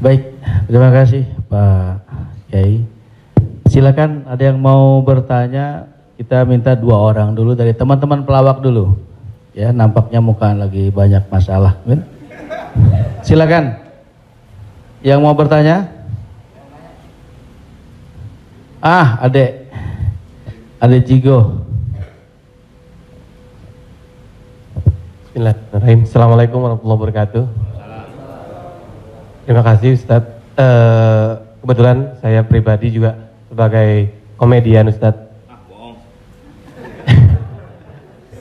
Baik, terima kasih Pak Kiai. Silakan ada yang mau bertanya, kita minta 2 orang dulu dari teman-teman pelawak dulu. Ya, nampaknya muka lagi banyak masalah. Silakan. Yang mau bertanya? Adek Jigo. Bismillahirrahmanirrahim. Assalamualaikum warahmatullahi wabarakatuh. Terima kasih Ustadz. Kebetulan saya pribadi juga sebagai komedian Ustadz.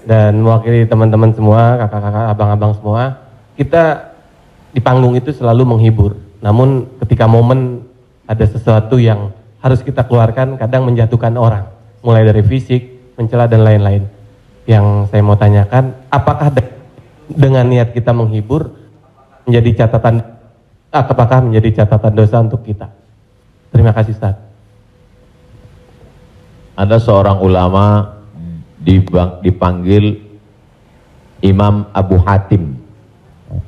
Dan mewakili teman-teman semua, kakak-kakak, abang-abang semua. Kita di panggung itu selalu menghibur. Namun ketika momen ada sesuatu yang harus kita keluarkan, kadang menjatuhkan orang. Mulai dari fisik, mencela dan lain-lain. Yang saya mau tanyakan, apakah dengan niat kita menghibur menjadi catatan, apakah menjadi catatan dosa untuk kita? Terima kasih Ustaz. Ada seorang ulama dipanggil Imam Abu Hatim,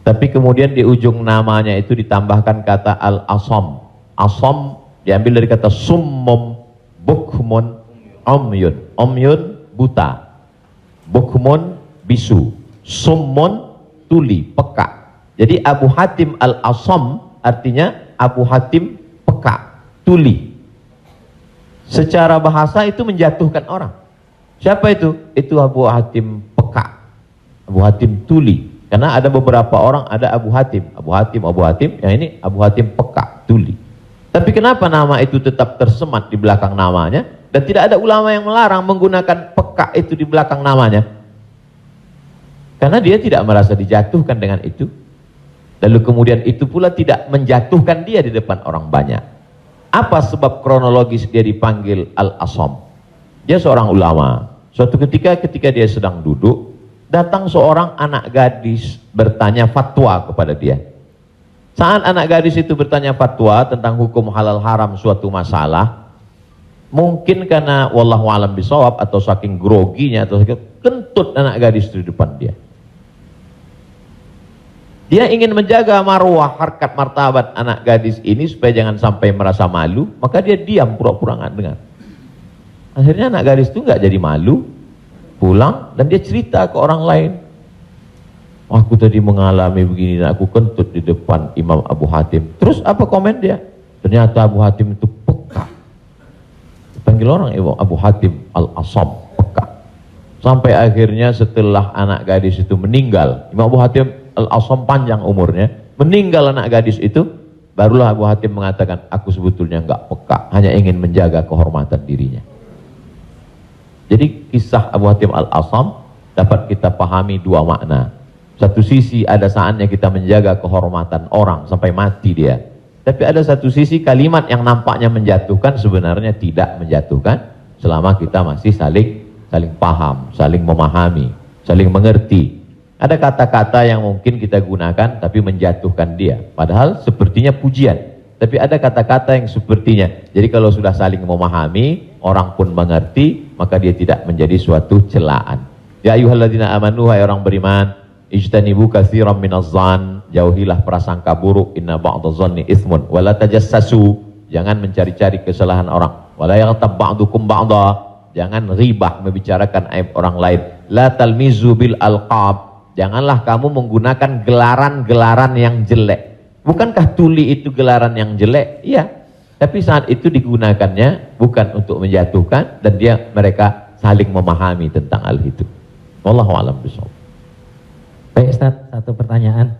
tapi kemudian di ujung namanya itu ditambahkan kata Al-Asam. Asam diambil dari kata summum, bukmun, omyun. Omyun buta, bukmun bisu, summun tuli, peka. Jadi Abu Hatim Al-Asam artinya Abu Hatim peka, tuli. Secara bahasa itu menjatuhkan orang. Siapa itu? Itu Abu Hatim peka, Abu Hatim tuli. Karena ada beberapa orang, ada Abu Hatim, yang ini Abu Hatim peka, tuli. Tapi kenapa nama itu tetap tersemat di belakang namanya, dan tidak ada ulama yang melarang menggunakan peka itu di belakang namanya? Karena dia tidak merasa dijatuhkan dengan itu. Lalu kemudian itu pula tidak menjatuhkan dia di depan orang banyak. Apa sebab kronologis dia dipanggil Al-Asam? Dia seorang ulama. Suatu ketika dia sedang duduk, datang seorang anak gadis bertanya fatwa kepada dia. Saat anak gadis itu bertanya fatwa tentang hukum halal haram suatu masalah, mungkin karena wallahu alam bisawab atau saking groginya atau kentut anak gadis itu di depan dia. Dia ingin menjaga marwah, harkat, martabat anak gadis ini supaya jangan sampai merasa malu, maka dia diam, pura-pura nggak dengar. Akhirnya anak gadis itu nggak jadi malu, pulang dan dia cerita ke orang lain. Aku tadi mengalami begini dan aku kentut di depan Imam Abu Hatim. Terus apa komen dia? Ternyata Abu Hatim itu peka. Dipanggil orang Abu Hatim Al-Asam, peka. Sampai akhirnya setelah anak gadis itu meninggal, Imam Abu Hatim Al-Asam panjang umurnya, meninggal anak gadis itu, barulah Abu Hatim mengatakan, aku sebetulnya enggak peka, hanya ingin menjaga kehormatan dirinya. Jadi kisah Abu Hatim Al-Asam dapat kita pahami 2 makna. Satu sisi ada saatnya kita menjaga kehormatan orang sampai mati dia. Tapi ada satu sisi kalimat yang nampaknya menjatuhkan sebenarnya tidak menjatuhkan selama kita masih saling paham, saling memahami, saling mengerti. Ada kata-kata yang mungkin kita gunakan tapi menjatuhkan dia, padahal sepertinya pujian. Tapi ada kata-kata yang sepertinya, jadi kalau sudah saling memahami, orang pun mengerti, maka dia tidak menjadi suatu celaan. Ya ayyuhalladzina amanu, hai orang beriman, ijtanibu katsiran minadh-dhann, jauhilah prasangka buruk, inna ba'dadh-dhanni itsmun, wala tajassasu, jangan mencari-cari kesalahan orang, wala yaghtab ba'dukum ba'dha, jangan ribah membicarakan aib orang lain, la talmizu bil alqab, janganlah kamu menggunakan gelaran-gelaran yang jelek. Bukankah tuli itu gelaran yang jelek? Iya. Tapi saat itu digunakannya bukan untuk menjatuhkan, dan mereka saling memahami tentang hal itu. Wallahu a'lam bishawab. Baik Ustaz, satu pertanyaan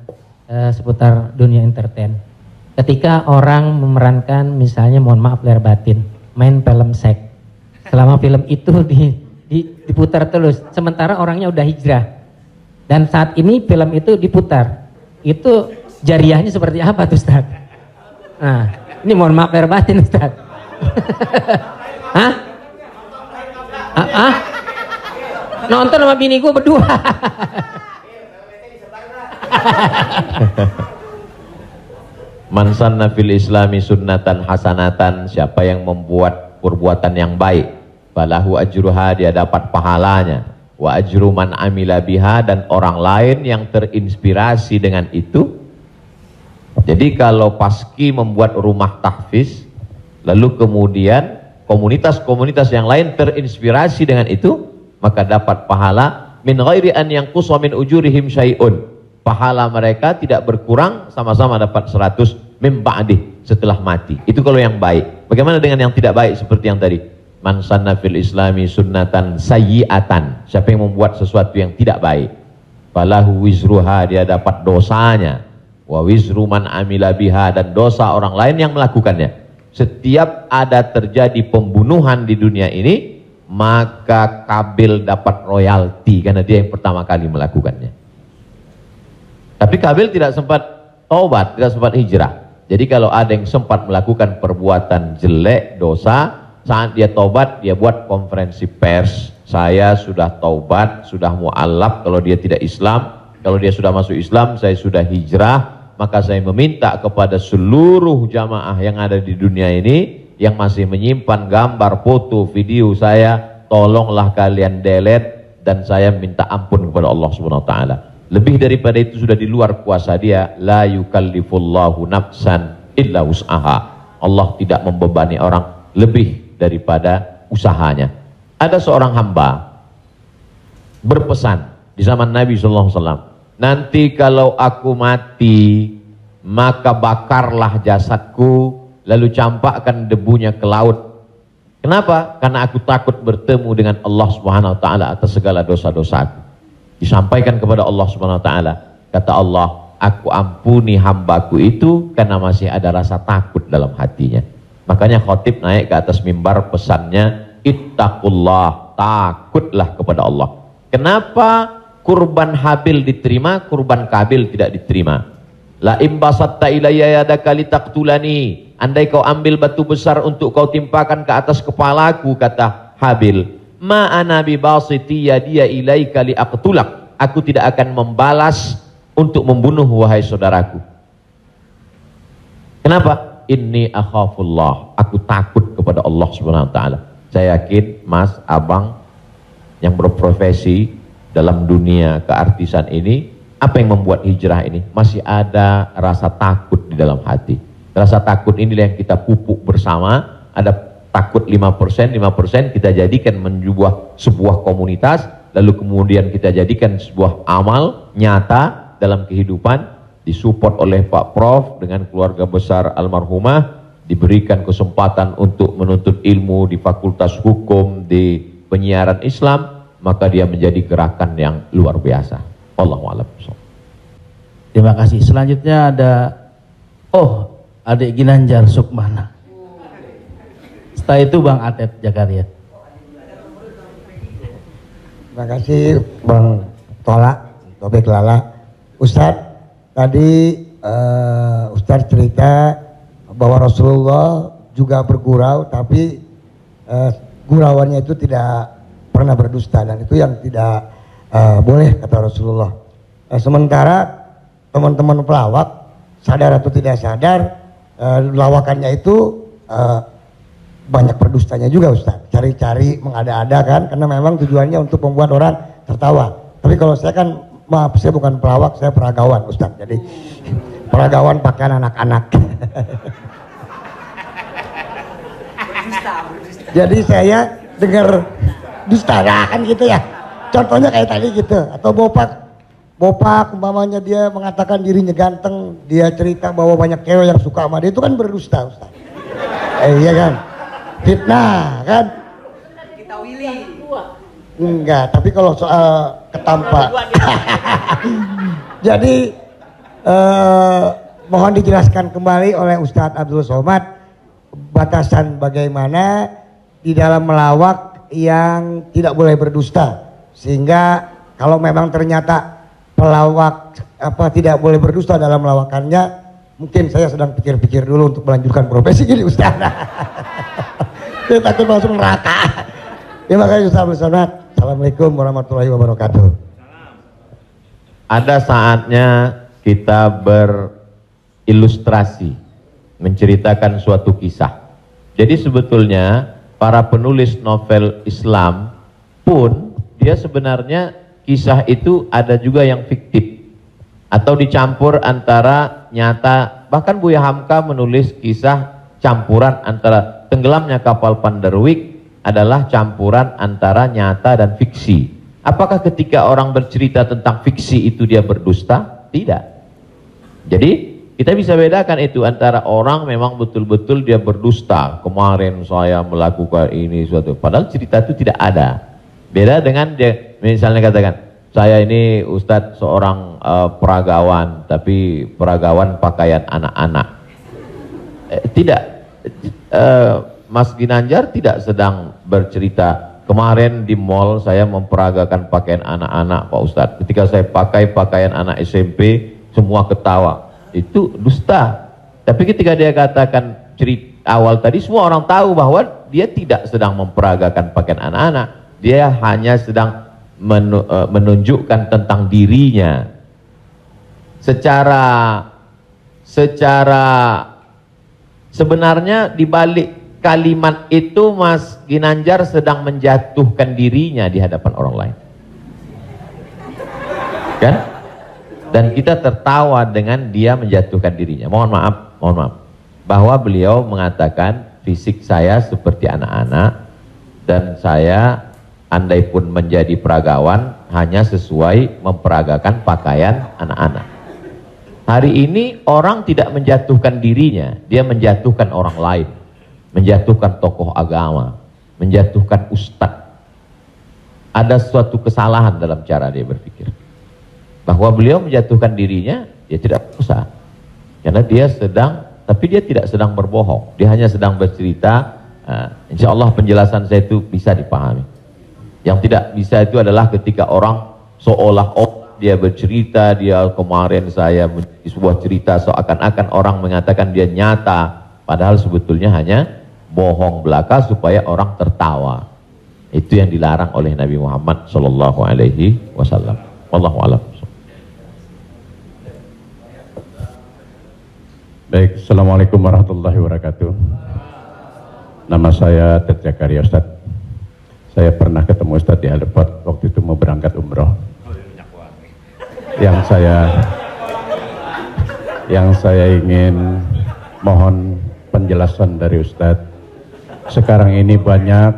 seputar dunia entertain. Ketika orang memerankan misalnya, mohon maaf lahir batin, main film seks, selama film itu diputar terus, sementara orangnya udah hijrah. Dan saat ini film itu diputar, itu jariahnya seperti apa tuh Ustaz? Nah, ini mohon maaf lahir batin Ustaz. Hah? Nonton sama bini gue berdua. Man sanna fil islami sunnatan hasanatan, siapa yang membuat perbuatan yang baik, falahu ajruha, dia dapat pahalanya. Wa ajru man amila biha, dan orang lain yang terinspirasi dengan itu Jadi kalau Paski membuat rumah tahfiz, lalu kemudian komunitas-komunitas yang lain terinspirasi dengan itu, maka dapat pahala min ghairi an yanqusa min ujurihim syai'un. Pahala mereka tidak berkurang, sama-sama dapat 100 min ba'dih, setelah mati. Itu kalau yang baik. Bagaimana dengan yang tidak baik seperti yang tadi? Man sanna fil islami sunnatan sayyi'atan. Siapa yang membuat sesuatu yang tidak baik, falahu wizruha, dia dapat dosanya, wa wizru man amila biha, dan dosa orang lain yang melakukannya. Setiap ada terjadi pembunuhan di dunia ini, maka Kabil dapat royalti karena dia yang pertama kali melakukannya. Tapi Kabil tidak sempat taubat, tidak sempat hijrah. Jadi kalau ada yang sempat melakukan perbuatan jelek, dosa, saat dia taubat, dia buat konferensi pers. Saya sudah taubat, sudah mu'alaf kalau dia tidak Islam. Kalau dia sudah masuk Islam, saya sudah hijrah. Maka saya meminta kepada seluruh jamaah yang ada di dunia ini, yang masih menyimpan gambar, foto, video saya, tolonglah kalian delete, dan saya minta ampun kepada Allah Subhanahu wa taala. Lebih daripada itu sudah di luar kuasa dia. La yukallifullahu nafsan illa wus'aha. Allah tidak membebani orang lebih daripada usahanya. Ada seorang hamba berpesan di zaman Nabi SAW, nanti kalau aku mati, maka bakarlah jasadku, lalu campakkan debunya ke laut. Kenapa? Karena aku takut bertemu dengan Allah Subhanahu wa taala atas segala dosa-dosaku. Disampaikan kepada Allah Subhanahu wa taala, kata Allah, aku ampuni hambaku itu karena masih ada rasa takut dalam hatinya. Makanya khotib naik ke atas mimbar, pesannya ittaqullah, takutlah kepada Allah. Kenapa kurban Habil diterima, kurban Kabil tidak diterima? La imbasatta ilayya yadaka litaqtulani, andai kau ambil batu besar untuk kau timpakan ke atas kepalaku, kata Habil, ma ana bibasiti yadiya ilaika liaqtulak, aku tidak akan membalas untuk membunuh wahai saudaraku. Kenapa? Inni akhafullah, aku takut kepada Allah Subhanahu wa taala. Saya yakin Mas, Abang yang berprofesi dalam dunia keartisan ini, apa yang membuat hijrah ini? Masih ada rasa takut di dalam hati. Rasa takut inilah yang kita pupuk bersama. Ada takut 5%, 5% kita jadikan menjadi sebuah komunitas, lalu kemudian kita jadikan sebuah amal nyata dalam kehidupan, disupport oleh Pak Prof dengan keluarga besar almarhumah, diberikan kesempatan untuk menuntut ilmu di Fakultas Hukum, di penyiaran Islam, maka dia menjadi gerakan yang luar biasa. Wallahu a'lam. Terima kasih. Selanjutnya ada adik Ginanjar Sukmana. Setelah itu Bang Atet Jakaria. Terima kasih Bang Tola, Tobek Lala. Ustadz, tadi Ustadz cerita bahwa Rasulullah juga bergurau, tapi gurauannya itu tidak pernah berdusta, dan itu yang tidak boleh, kata Rasulullah. Sementara teman-teman pelawak, sadar atau tidak sadar, lawakannya itu banyak berdustanya juga Ustaz. Cari-cari, mengada-ada kan, karena memang tujuannya untuk membuat orang tertawa. Tapi kalau saya kan, maaf, saya bukan pelawak, saya peragawan Ustaz. Jadi peragawan pakaian anak-anak. Jadi saya dengar dusta kan gitu ya. Contohnya kayak tadi gitu. Atau Bopak umpamanya dia mengatakan dirinya ganteng, dia cerita bahwa banyak cewek yang suka sama dia, itu kan berdusta Ustaz. Iya kan? Fitnah kan? Kita Willy. Enggak, tapi kalau soal ketampak. Jadi mohon dijelaskan kembali oleh Ustadz Abdul Somad batasan bagaimana di dalam melawak yang tidak boleh berdusta, sehingga kalau memang ternyata pelawak tidak boleh berdusta dalam melawakannya, mungkin saya sedang pikir-pikir dulu untuk melanjutkan profesi gini Ustaz. Saya takut masuk neraka. Terima kasih Ustaz Abdul Somad. Assalamualaikum warahmatullahi wabarakatuh. Ada saatnya kita berilustrasi, menceritakan suatu kisah. Jadi sebetulnya para penulis novel Islam pun dia sebenarnya kisah itu ada juga yang fiktif atau dicampur antara nyata. Bahkan Buya Hamka menulis kisah campuran antara tenggelamnya kapal Panderwick adalah campuran antara nyata dan fiksi. Apakah ketika orang bercerita tentang fiksi itu dia berdusta? Tidak. Jadi kita bisa bedakan itu antara orang memang betul-betul dia berdusta. Kemarin saya melakukan ini suatu. Padahal cerita itu tidak ada. Beda dengan dia misalnya katakan, saya ini Ustadz seorang peragawan, tapi peragawan pakaian anak-anak. Tidak, Mas Ginanjar tidak sedang bercerita, kemarin di mall saya memperagakan pakaian anak-anak Pak Ustadz. Ketika saya pakai pakaian anak SMP, semua ketawa. Itu dusta. Tapi ketika dia katakan cerita awal tadi, semua orang tahu bahwa dia tidak sedang memperagakan pakaian anak-anak. Dia hanya sedang menunjukkan tentang dirinya. Secara sebenarnya di balik kalimat itu Mas Ginanjar sedang menjatuhkan dirinya di hadapan orang lain. Kan? Dan kita tertawa dengan dia menjatuhkan dirinya. Mohon maaf, bahwa beliau mengatakan fisik saya seperti anak-anak dan saya andai pun menjadi peragawan hanya sesuai memperagakan pakaian anak-anak. Hari ini orang tidak menjatuhkan dirinya, dia menjatuhkan orang lain, menjatuhkan tokoh agama, menjatuhkan ustadz. Ada suatu kesalahan dalam cara dia berpikir. Bahwa beliau menjatuhkan dirinya, dia tidak usah. Karena dia sedang, tapi dia tidak sedang berbohong. Dia hanya sedang bercerita. Insya Allah penjelasan saya itu bisa dipahami. Yang tidak bisa itu adalah ketika orang seolah-olah dia bercerita, dia kemarin saya menjadi sebuah cerita seakan-akan orang mengatakan dia nyata. Padahal sebetulnya hanya bohong belaka supaya orang tertawa. Itu yang dilarang oleh Nabi Muhammad SAW. Wallahu a'lam. Baik, Assalamualaikum warahmatullahi wabarakatuh. Nama saya Ted Zakaria Ustadz. Saya pernah ketemu Ustadz di airport waktu itu mau berangkat umroh. Yang saya ingin mohon penjelasan dari Ustadz. Sekarang ini banyak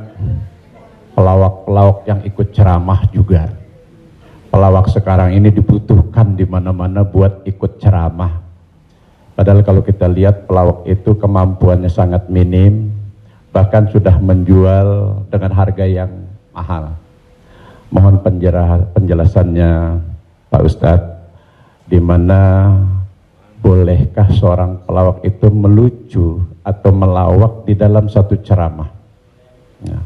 pelawak-pelawak yang ikut ceramah juga. Pelawak sekarang ini dibutuhkan di mana-mana buat ikut ceramah. Padahal kalau kita lihat pelawak itu kemampuannya sangat minim, bahkan sudah menjual dengan harga yang mahal. Mohon penjelasannya Pak Ustadz, di mana bolehkah seorang pelawak itu melucu atau melawak di dalam satu ceramah? Nah,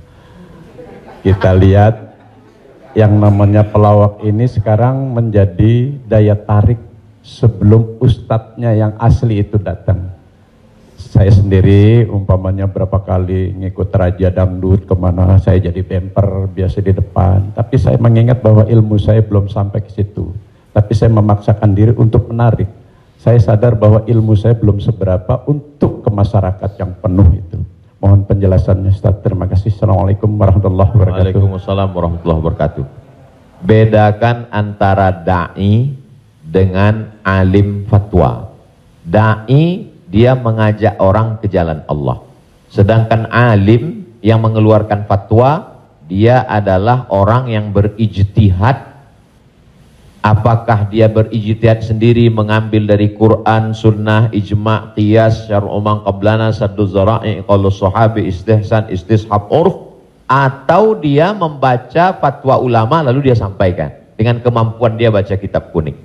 kita lihat yang namanya pelawak ini sekarang menjadi daya tarik sebelum ustadznya yang asli itu datang. Saya sendiri umpamanya berapa kali ngikut Raja Dangdut kemana, saya jadi bemper biasa di depan. Tapi saya mengingat bahwa ilmu saya belum sampai ke situ. Tapi saya memaksakan diri untuk menarik. Saya sadar bahwa ilmu saya belum seberapa untuk ke masyarakat yang penuh itu. Mohon penjelasannya Ustaz. Terima kasih. Assalamualaikum warahmatullahi wabarakatuh. Waalaikumsalam warahmatullahi wabarakatuh. Bedakan antara da'i dengan alim fatwa. Da'i dia mengajak orang ke jalan Allah. Sedangkan alim yang mengeluarkan fatwa, dia adalah orang yang berijtihad. Apakah dia berijtihad sendiri mengambil dari Quran, sunnah, ijma', qiyas, syar'u man qablana, saddu zara'i, qaulus sahabi, istihsan, istishab, urf, atau dia membaca fatwa ulama lalu dia sampaikan dengan kemampuan dia baca kitab kuning.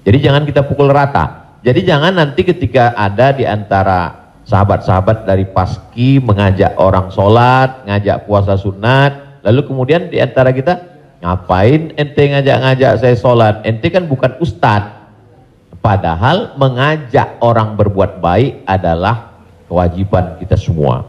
Jadi jangan kita pukul rata. Jadi jangan nanti ketika ada di antara sahabat-sahabat dari Paski mengajak orang sholat, ngajak puasa sunat, lalu kemudian di antara kita, ngapain ente ngajak-ngajak saya sholat? Ente kan bukan ustadz. Padahal mengajak orang berbuat baik adalah kewajiban kita semua.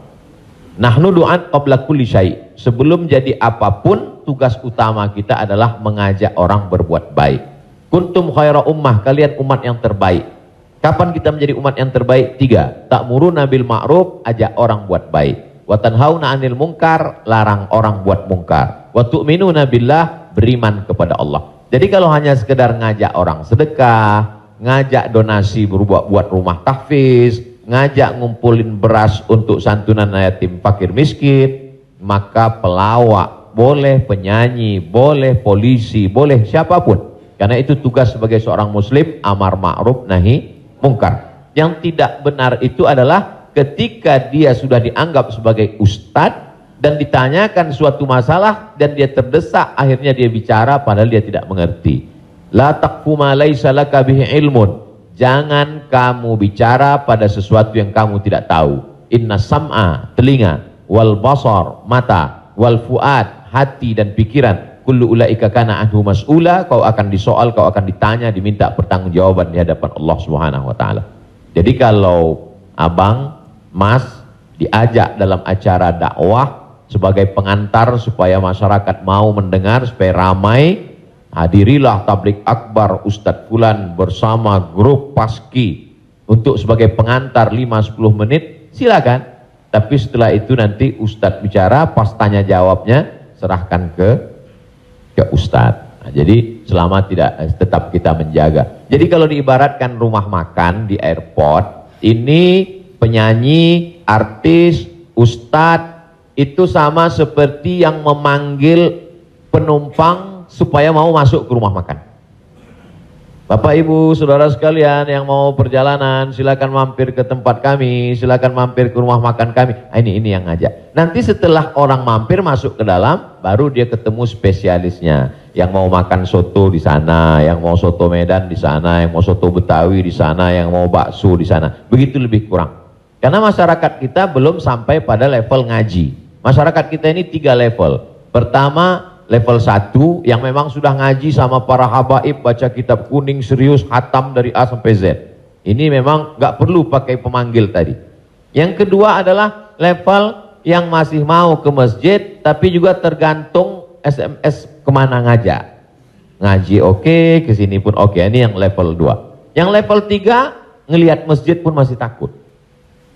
Nahnu du'an qabla kulli syai'. Sebelum jadi apapun, tugas utama kita adalah mengajak orang berbuat baik. Kuntum khaira ummah, kalian umat yang terbaik. Kapan kita menjadi umat yang terbaik? 3. Ta'muruna bil ma'ruf, ajak orang buat baik. Wa tanhauna 'anil munkar, larang orang buat mungkar. Wa tu'minuna billah, beriman kepada Allah. Jadi kalau hanya sekedar ngajak orang sedekah, ngajak donasi buat rumah tahfiz, ngajak ngumpulin beras untuk santunan yatim fakir miskin, maka pelawak boleh, penyanyi boleh, polisi boleh, siapapun. Karena itu tugas sebagai seorang muslim, amar ma'ruf nahi mungkar. Yang tidak benar itu adalah ketika dia sudah dianggap sebagai ustadz dan ditanyakan suatu masalah dan dia terdesak, akhirnya dia bicara padahal dia tidak mengerti. La taqfu ma laisa laka bihi ilmun. Jangan kamu bicara pada sesuatu yang kamu tidak tahu. Inna sam'a, telinga, wal basar, mata, wal fuad, hati dan pikiran, kullu ulaika kana anhu mas'ula, kau akan disoal, kau akan ditanya, diminta pertanggungjawaban di hadapan Allah Subhanahu wa taala. Jadi kalau abang, mas diajak dalam acara dakwah sebagai pengantar supaya masyarakat mau mendengar, supaya ramai, hadirilah tablik akbar Ustadz Fulan bersama grup Paski untuk sebagai pengantar 5-10 menit, silakan. Tapi setelah itu nanti Ustadz bicara, pas tanya jawabnya serahkan ke Ustadz. Nah, jadi selama tetap kita menjaga. Jadi kalau diibaratkan rumah makan di airport, ini penyanyi, artis, Ustadz itu sama seperti yang memanggil penumpang supaya mau masuk ke rumah makan. Bapak Ibu Saudara sekalian yang mau perjalanan, silakan mampir ke tempat kami, silakan mampir ke rumah makan kami. Ini yang ngajak. Nanti setelah orang mampir masuk ke dalam, baru dia ketemu spesialisnya. Yang mau makan soto di sana, yang mau soto Medan di sana, yang mau soto Betawi di sana, yang mau bakso di sana. Begitu lebih kurang. Karena masyarakat kita belum sampai pada level ngaji. Masyarakat kita ini 3 level. Pertama, level 1 yang memang sudah ngaji sama para habaib, baca kitab kuning serius, khatam dari A sampai Z. Ini memang nggak perlu pakai pemanggil tadi. Yang kedua adalah level yang masih mau ke masjid, tapi juga tergantung SMS kemana ngajak. Ngaji oke, kesini pun oke. Ini yang level 2. Yang level 3, ngelihat masjid pun masih takut.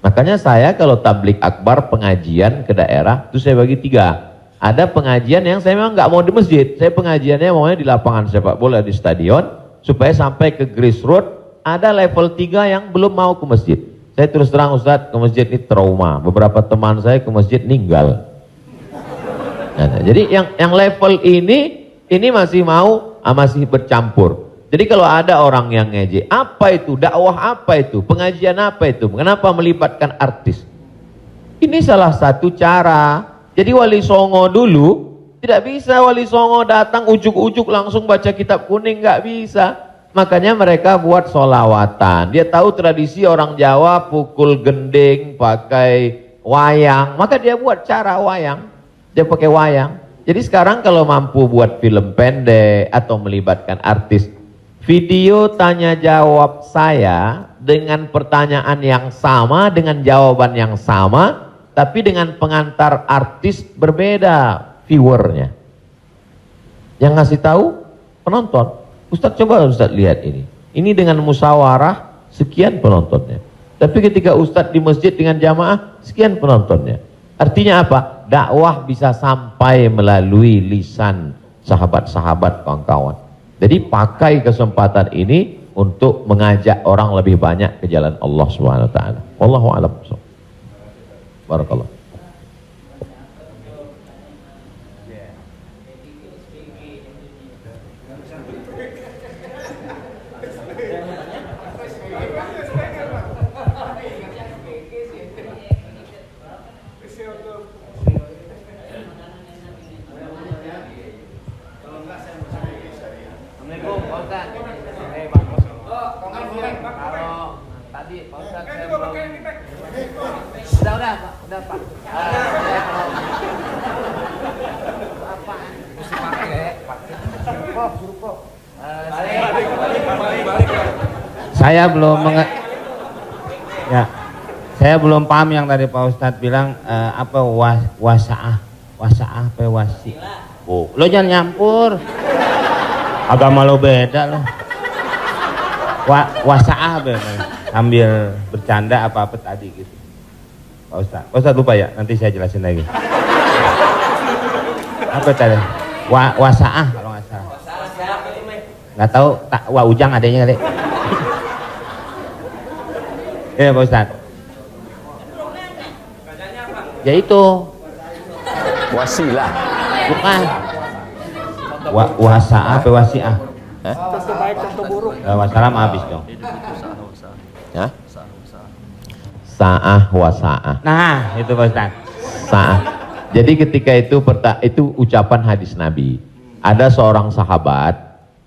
Makanya saya kalau tablik akbar pengajian ke daerah, itu saya bagi 3. Ada pengajian yang saya memang nggak mau di masjid, saya pengajiannya maunya di lapangan sepak bola, di stadion, supaya sampai ke grassroots. Ada level 3 yang belum mau ke masjid. Saya terus terang Ustadz, ke masjid ini trauma. Beberapa teman saya ke masjid ninggal. Nah, jadi yang level ini masih mau, masih bercampur. Jadi kalau ada orang yang ngejek, apa itu dakwah, apa itu pengajian, apa itu, kenapa melibatkan artis? Ini salah satu cara. Jadi Wali Songo dulu tidak bisa Wali Songo datang ujuk-ujuk langsung baca kitab kuning, nggak bisa. Makanya mereka buat solawatan. Dia tahu tradisi orang Jawa pukul gending pakai wayang, maka dia buat cara wayang. Dia pakai wayang. Jadi sekarang kalau mampu buat film pendek atau melibatkan artis, video tanya jawab saya dengan pertanyaan yang sama, dengan jawaban yang sama, tapi dengan pengantar artis berbeda viewernya. Yang ngasih tahu penonton. Ustadz coba Ustadz lihat ini. Ini dengan musyawarah sekian penontonnya. Tapi ketika Ustadz di masjid dengan jamaah sekian penontonnya. Artinya apa? Dakwah bisa sampai melalui lisan sahabat-sahabat kawan-kawan. Jadi pakai kesempatan ini untuk mengajak orang lebih banyak ke jalan Allah Subhanahu wa taala. Wallahu a'lam. Barakallah. Saya belum paham yang tadi Pak Ustadz bilang apa wasaah apa wasi. Oh, lo jangan nyampur. Agama lo beda lo. Wasaah sambil bercanda apa tadi gitu. Pak Ustadz lupa ya, nanti saya jelasin lagi. Apa tadi? Wasaah kalau nggak salah. Nggak tahu, Wak Ujang adanya kali. Ya Pak Ustadz. Ya itu. Wasilah. Bukan. Wasa'ah apa wasi'ah? Wassalam habis dong. Ya? Sa'ah wa sa'ah. Nah, itu Pak Ustadz. Sa'ah. Jadi ketika itu ucapan hadis Nabi. Ada seorang sahabat,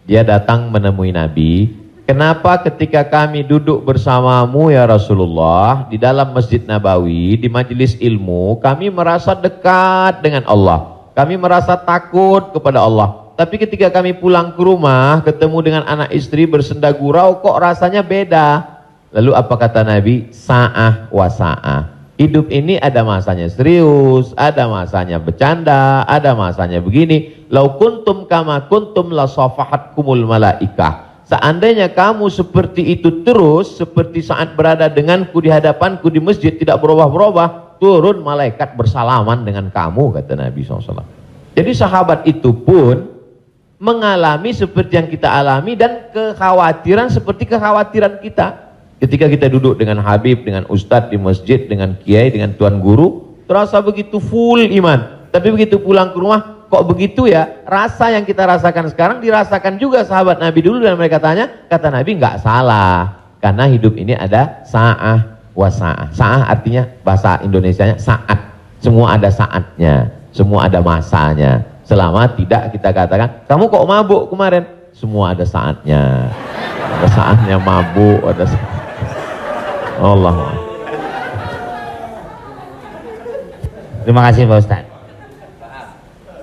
dia datang menemui Nabi. Kenapa ketika kami duduk bersamamu ya Rasulullah di dalam Masjid Nabawi, di majelis ilmu, kami merasa dekat dengan Allah. Kami merasa takut kepada Allah. Tapi ketika kami pulang ke rumah, ketemu dengan anak istri bersenda gurau, kok rasanya beda. Lalu apa kata Nabi? Sa'ah wa sa'ah. Hidup ini ada masanya serius, ada masanya bercanda, ada masanya begini. Lau kuntum kama kuntum la safahatkumul malaikah. Seandainya kamu seperti itu terus, seperti saat berada denganku di hadapanku di masjid, tidak berubah-berubah, turun malaikat bersalaman dengan kamu, kata Nabi SAW. Jadi sahabat itu pun mengalami seperti yang kita alami dan kekhawatiran seperti kekhawatiran kita. Ketika kita duduk dengan Habib, dengan Ustadz di masjid, dengan Kiai, dengan Tuan Guru, terasa begitu full iman. Tapi begitu pulang ke rumah, kok begitu ya? Rasa yang kita rasakan sekarang dirasakan juga sahabat Nabi dulu, dan mereka tanya, kata Nabi nggak salah. Karena hidup ini ada sa'ah wa sa'ah. Sa'ah artinya bahasa Indonesianya saat. Semua ada saatnya, semua ada masanya. Selama tidak kita katakan, kamu kok mabuk kemarin? Semua ada saatnya. Ada saatnya mabuk, ada saatnya. Allah. Terima kasih Pak Ustadz.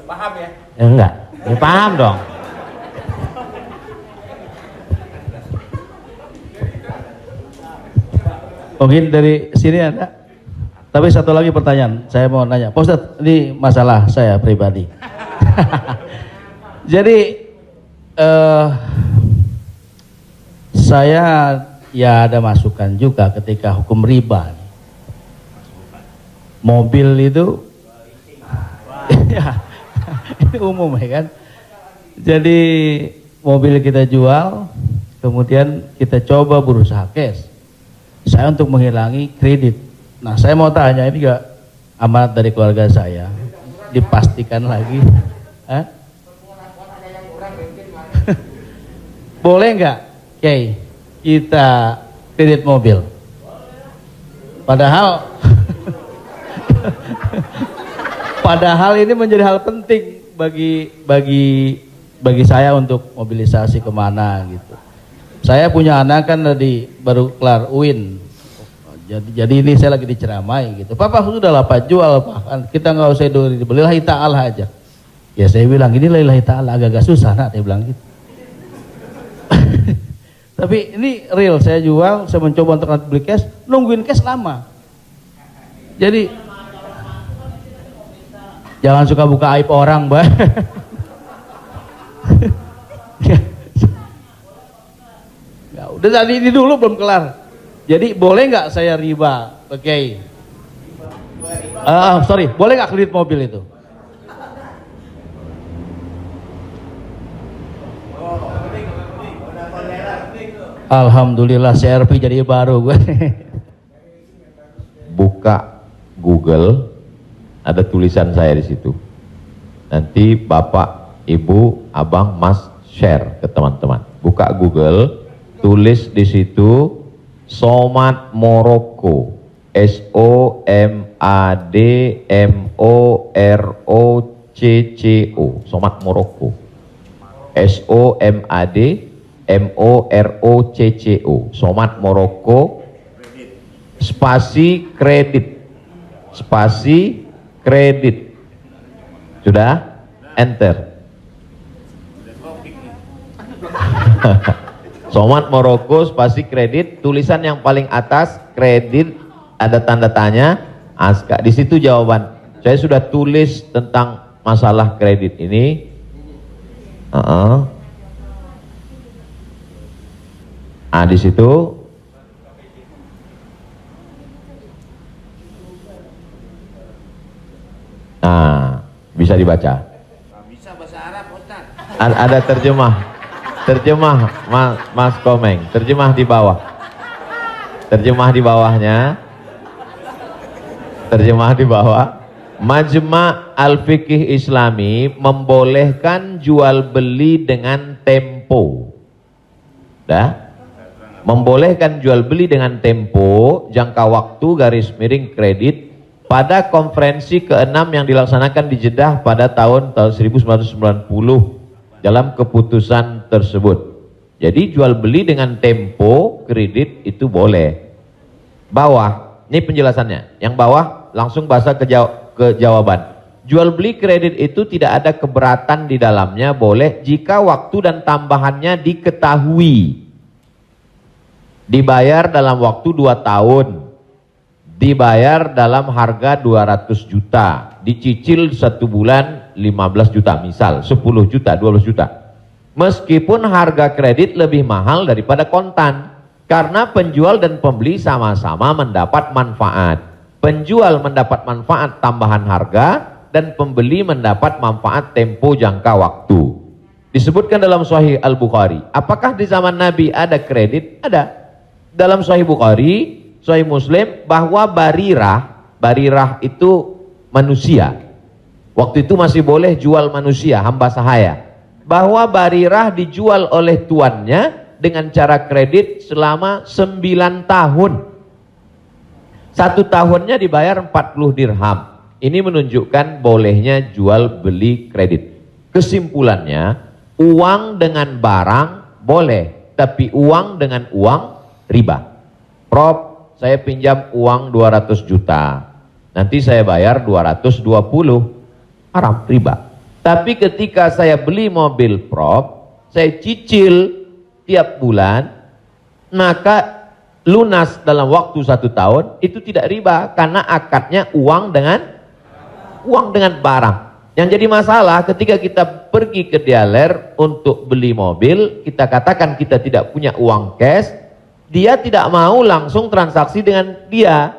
Paham ya? Enggak, ya paham dong. Mungkin dari sini ada. Tapi satu lagi pertanyaan, saya mau nanya. Pak Ustadz, ini masalah saya pribadi. Jadi saya ya ada masukan juga ketika hukum riba. Mobil itu ya, ini umum ya kan. Jadi mobil kita jual, kemudian kita coba berusaha cash. Saya untuk menghilangi kredit. Nah, saya mau tanya, ini juga amanat dari keluarga saya, dipastikan lagi. Boleh nggak, Kiai, kita kredit mobil? Padahal padahal ini menjadi hal penting bagi saya untuk mobilisasi kemana gitu. Saya punya anak kan baru kelar UIN. Jadi ini saya lagi diceramai gitu. Papa sudah lah Pak, jual Pak. Kita nggak usah dibeli, lillahi ta'ala aja. Ya saya bilang ini lillahi ta'ala, agak-agak susah nak, saya bilang gitu. Tapi ini real, saya jual, saya mencoba untuk beli cash, nungguin cash lama. Jadi jangan suka buka aib orang, Mbak. Ya, udah tadi ini dulu belum kelar. Jadi boleh nggak saya riba, Oke. Sorry, boleh nggak kredit mobil itu? Alhamdulillah CRV jadi baru gue. Buka Google, ada tulisan saya di situ. Nanti Bapak, Ibu, Abang, Mas share ke teman-teman. Buka Google, tulis di situ Somad Morocco, SOMADMOROCCO, Somad Morocco, SOMADMOROCCO, Somad Morocco, spasi kredit, sudah, enter. Somad Morocco spasi kredit, tulisan yang paling atas kredit, ada tanda tanya, Aska. Di situ jawaban. Saya sudah tulis tentang masalah kredit ini. Di situ. Nah, bisa dibaca. Bisa bahasa Arab, Ustaz. Ada terjemah Mas Komeng, terjemah di bawah. Terjemah di bawahnya. Terjemah di bawah. Majma' Al-Fiqih Islami membolehkan jual beli dengan tempo. Dah? Membolehkan jual beli dengan tempo, jangka waktu, garis miring kredit pada konferensi ke-6 yang dilaksanakan di Jeddah pada tahun 1990 dalam keputusan tersebut. Jadi jual beli dengan tempo kredit itu boleh. Bawah, ini penjelasannya. Yang bawah langsung bahasa ke jawaban. Jual beli kredit itu tidak ada keberatan di dalamnya, boleh jika waktu dan tambahannya diketahui. Dibayar dalam waktu 2 tahun. Dibayar dalam harga 200 juta. Dicicil 1 bulan 15 juta misal, 10 juta, 12 juta. Meskipun harga kredit lebih mahal daripada kontan. Karena penjual dan pembeli sama-sama mendapat manfaat. Penjual mendapat manfaat tambahan harga dan pembeli mendapat manfaat tempo jangka waktu. Disebutkan dalam Sahih Al-Bukhari. Apakah di zaman Nabi ada kredit? Ada. Dalam Sahih Bukhari, Sahih Muslim, bahwa barirah itu manusia. Waktu itu masih boleh jual manusia, hamba sahaya. Bahwa barirah dijual oleh tuannya dengan cara kredit selama 9 tahun. 1 tahunnya dibayar 40 dirham. Ini menunjukkan bolehnya jual beli kredit. Kesimpulannya, uang dengan barang boleh, tapi uang dengan uang riba. Prof, saya pinjam uang 200 juta. Nanti saya bayar 220. Haram, riba. Tapi ketika saya beli mobil, Prof, saya cicil tiap bulan, maka lunas dalam waktu 1 tahun, itu tidak riba karena akadnya uang dengan barang. Yang jadi masalah ketika kita pergi ke dealer untuk beli mobil, kita katakan kita tidak punya uang cash, dia tidak mau langsung transaksi dengan dia,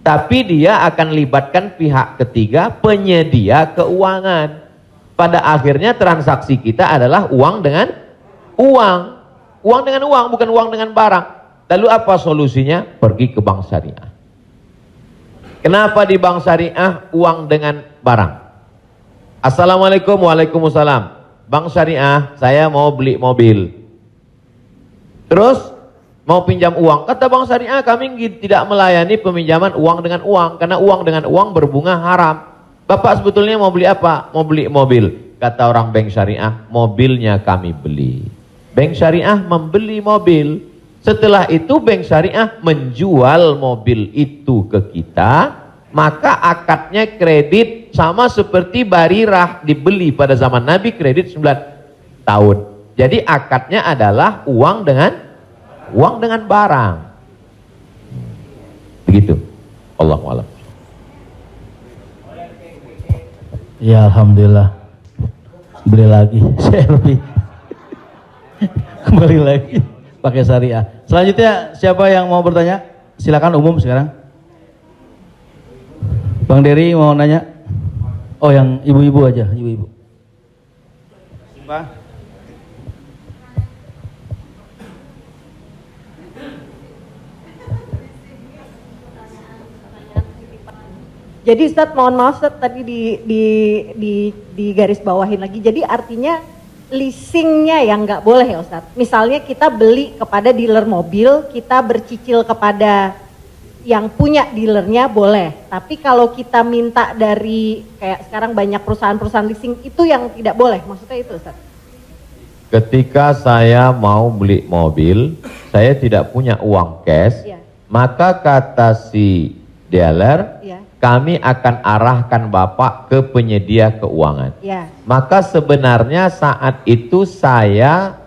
tapi dia akan libatkan pihak ketiga, penyedia keuangan. Pada akhirnya transaksi kita adalah uang dengan uang. Uang dengan uang, bukan uang dengan barang. Lalu apa solusinya? Pergi ke bank syariah. Kenapa di bank syariah uang dengan barang? Assalamualaikum, waalaikumsalam. Bank syariah, saya mau beli mobil. Terus mau pinjam uang. Kata bank syariah, kami tidak melayani peminjaman uang dengan uang, karena uang dengan uang berbunga haram. Bapak sebetulnya mau beli apa? Mau beli mobil. Kata orang bank syariah, mobilnya kami beli. Bank syariah membeli mobil. Setelah itu bank syariah menjual mobil itu ke kita, maka akadnya kredit sama seperti barirah dibeli pada zaman Nabi, kredit 9 tahun. Jadi akadnya adalah uang dengan barang. Begitu. Allahu a'lam. Ya alhamdulillah. Beli lagi, saya lebih kembali lagi pakai syariah. Selanjutnya siapa yang mau bertanya? Silakan umum sekarang. Bang Dery mau nanya? Oh, yang ibu-ibu aja, ibu-ibu. Pak. Jadi Ustadz, mohon maaf Ustadz, tadi di garis bawahin lagi. Jadi artinya leasingnya yang nggak boleh ya Ustadz. Misalnya kita beli kepada dealer mobil, kita bercicil kepada yang punya dealernya boleh. Tapi kalau kita minta dari kayak sekarang banyak perusahaan-perusahaan leasing, itu yang tidak boleh. Maksudnya itu Ustadz. Ketika saya mau beli mobil, saya tidak punya uang cash, maka kata si dealer, kami akan arahkan Bapak ke penyedia keuangan. Maka sebenarnya saat itu saya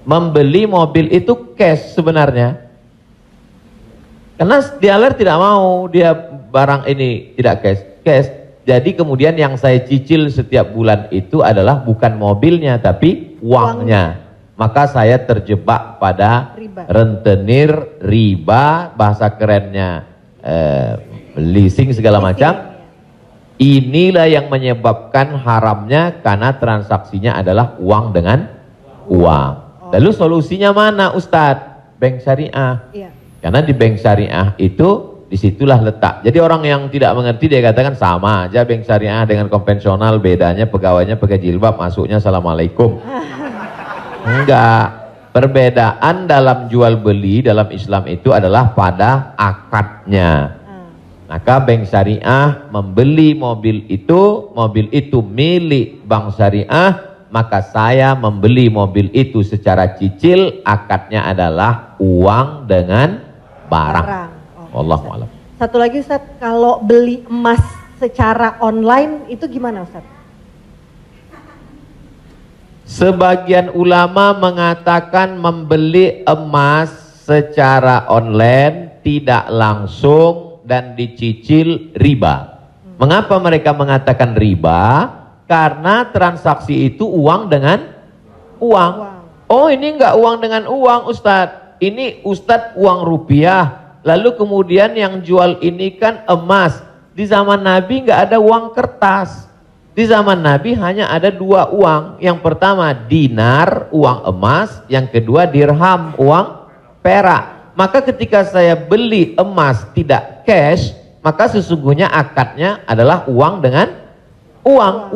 membeli mobil itu cash sebenarnya. Karena dealer tidak mau dia barang ini tidak cash. Jadi kemudian yang saya cicil setiap bulan itu adalah bukan mobilnya tapi uangnya. Maka saya terjebak pada rentenir, riba, bahasa kerennya leasing segala macam. Inilah yang menyebabkan haramnya karena transaksinya adalah uang dengan uang. Lalu solusinya mana Ustadz? bank syariah. Iya. Karena di bank syariah itu disitulah letak. Jadi orang yang tidak mengerti dia katakan sama aja bank syariah dengan konvensional, bedanya pegawainya pakai jilbab, masuknya assalamualaikum. Enggak. Perbedaan dalam jual beli dalam Islam itu adalah pada akadnya. Maka bank syariah membeli mobil itu milik bank syariah, maka saya membeli mobil itu secara cicil, akadnya adalah uang dengan barang. Oh, Wallahu a'lam. Satu lagi Ustaz, kalau beli emas secara online itu gimana Ustaz? Sebagian ulama mengatakan membeli emas secara online tidak langsung dan dicicil riba. Mengapa mereka mengatakan riba? Karena transaksi itu uang dengan uang. Oh, ini enggak uang dengan uang Ustadz. Ini Ustadz uang rupiah. Lalu kemudian yang jual ini kan emas. Di zaman Nabi enggak ada uang kertas. Di zaman Nabi hanya ada dua uang. Yang pertama dinar, uang emas. Yang kedua dirham, uang perak. Maka ketika saya beli emas tidak cash, maka sesungguhnya akadnya adalah uang dengan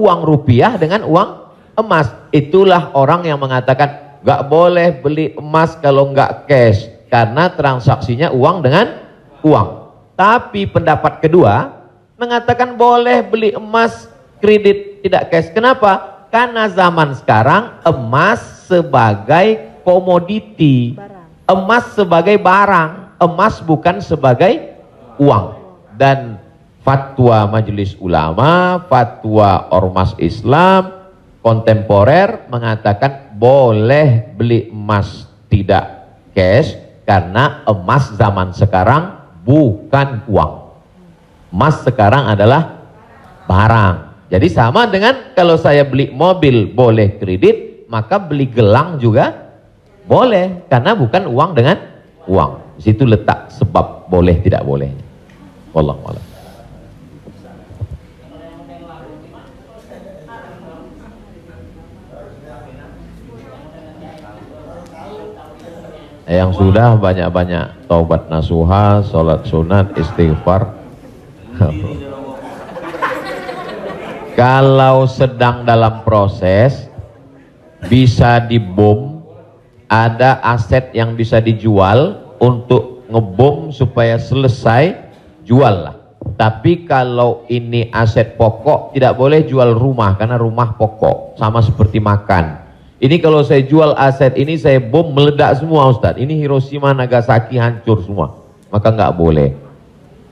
uang rupiah dengan uang emas. Itulah orang yang mengatakan nggak boleh beli emas kalau nggak cash, karena transaksinya uang dengan uang. Tapi pendapat kedua mengatakan boleh beli emas kredit tidak cash. Kenapa? Karena zaman sekarang emas sebagai komoditi, emas sebagai barang, emas bukan sebagai uang. Dan fatwa Majelis Ulama, fatwa Ormas Islam kontemporer mengatakan boleh beli emas tidak cash karena emas zaman sekarang bukan uang. Emas sekarang adalah barang. Jadi sama dengan kalau saya beli mobil boleh kredit, maka beli gelang juga boleh karena bukan uang dengan uang. Di situ letak sebab boleh tidak boleh. Wallahu a'lam. Yang sudah banyak-banyak taubat nasuha, sholat sunat, istighfar. Kalau sedang dalam proses bisa dibom, ada aset yang bisa dijual untuk ngebom supaya selesai, jual lah. Tapi kalau ini aset pokok tidak boleh jual rumah karena rumah pokok, sama seperti makan. Ini kalau saya jual aset ini saya bom meledak semua Ustadz. Ini Hiroshima Nagasaki hancur semua, maka nggak boleh.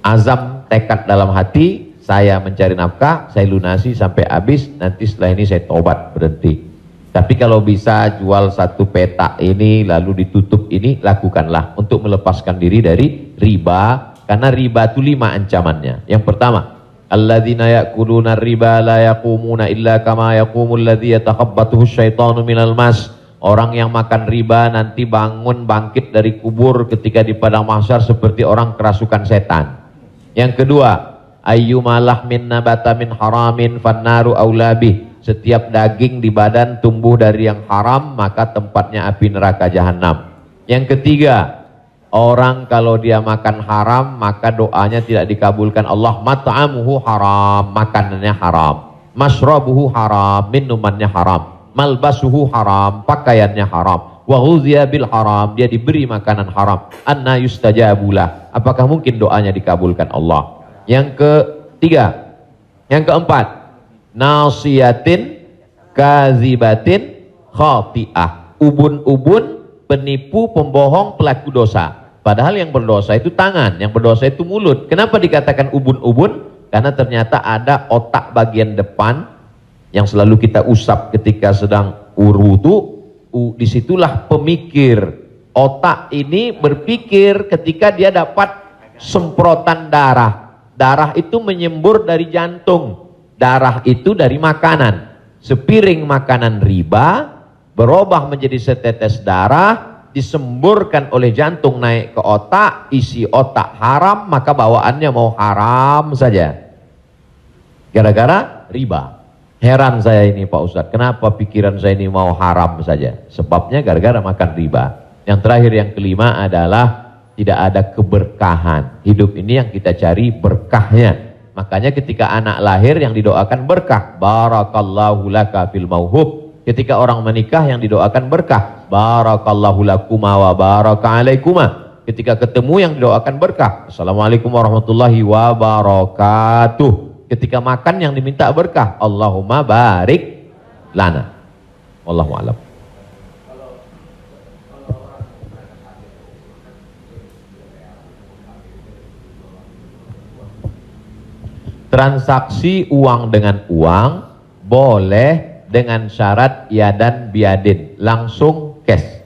Azam tekad dalam hati, saya mencari nafkah, saya lunasi sampai habis, nanti setelah ini saya tobat berhenti. Tapi kalau bisa jual satu petak ini lalu ditutup ini, lakukanlah untuk melepaskan diri dari riba, karena riba itu 5 ancamannya. Yang pertama, alladzina ya'kuluna riba la yaqumuna illa kama yaqumul ladzi yatakhabbathu syaitanu minal mas. Orang yang makan riba nanti bangun bangkit dari kubur ketika di padang mahsyar seperti orang kerasukan setan. Yang kedua, ayyuma lahmin nabata min haramin fannaru aulabih. Setiap daging di badan tumbuh dari yang haram, maka tempatnya api neraka jahanam. Yang ketiga, orang kalau dia makan haram, maka doanya tidak dikabulkan Allah. Mat'amuhu haram, makanannya haram. Mashrabuhu haram, minumannya haram. Malbasuhu haram, pakaiannya haram. Wa ghuziya bil haram, dia diberi makanan haram. Anna yustajabulah, apakah mungkin doanya dikabulkan Allah? Yang ketiga, yang keempat, nasiyatin kazibatin khati'ah. Ubun-ubun, penipu, pembohong, pelaku dosa. Padahal yang berdosa itu tangan, yang berdosa itu mulut. Kenapa dikatakan ubun-ubun? Karena ternyata ada otak bagian depan yang selalu kita usap ketika sedang wudu. Disitulah pemikir. Otak ini berpikir ketika dia dapat semprotan darah. Darah itu menyembur dari jantung. Darah itu dari makanan. Sepiring makanan riba berubah menjadi setetes darah, disemburkan oleh jantung naik ke otak, isi otak haram, maka bawaannya mau haram saja. Gara-gara riba. Heran saya ini Pak Ustadz, kenapa pikiran saya ini mau haram saja? Sebabnya gara-gara makan riba. Yang terakhir, yang kelima adalah tidak ada keberkahan. Hidup ini yang kita cari berkahnya. Makanya ketika anak lahir yang didoakan berkah, barakallahu laka fil mauhub. Ketika orang menikah yang didoakan berkah, barakallahu lakuma wa baraka alaikuma. Ketika ketemu yang didoakan berkah, assalamualaikum warahmatullahi wabarakatuh. Ketika makan yang diminta berkah, Allahumma barik lana. Wallahu a'lam. Transaksi uang dengan uang boleh dengan syarat yadan biadin, langsung cash.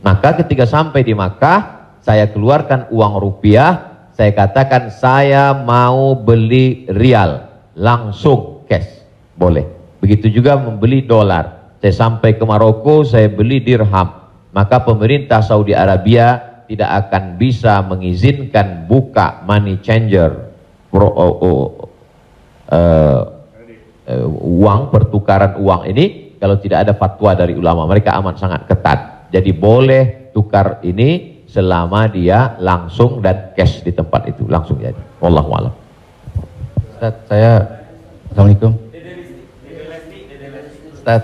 Maka ketika sampai di Makkah, saya keluarkan uang rupiah, saya katakan saya mau beli rial, langsung cash, boleh. Begitu juga membeli dolar. Saya sampai ke Maroko, saya beli dirham, maka pemerintah Saudi Arabia tidak akan bisa mengizinkan buka money changer, uang, pertukaran uang ini kalau tidak ada fatwa dari ulama. Mereka amat sangat ketat. Jadi boleh tukar ini selama dia langsung dan cash di tempat itu, langsung jadi. Wallahu a'lam. Ustaz, Assalamualaikum. Ustaz,